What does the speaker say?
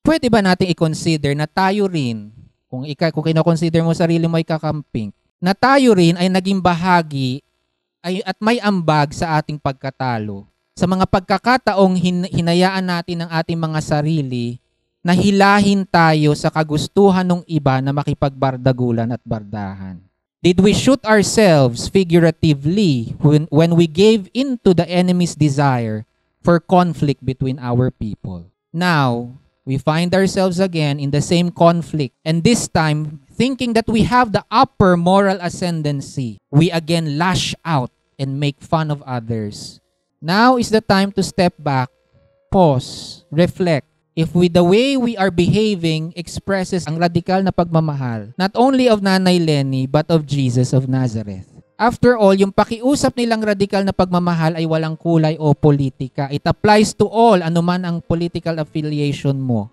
pwede ba nating i-consider na tayo rin, kung kino-consider mo sarili mo ay kakamping, na tayo rin ay naging bahagi at may ambag sa ating pagkatalo. Sa mga pagkakataong hinayaan natin ang ating mga sarili na hilahin tayo sa kagustuhan ng iba na makipagbardagulan at bardahan. Did we shoot ourselves figuratively when we gave into the enemy's desire for conflict between our people? Now, we find ourselves again in the same conflict, and this time, thinking that we have the upper moral ascendancy, we again lash out and make fun of others. Now is the time to step back, pause, reflect. If the way we are behaving expresses ang radikal na pagmamahal, not only of Nanay Lenny, but of Jesus of Nazareth. After all, yung pakiusap nilang radikal na pagmamahal ay walang kulay o politika. It applies to all, anuman ang political affiliation mo.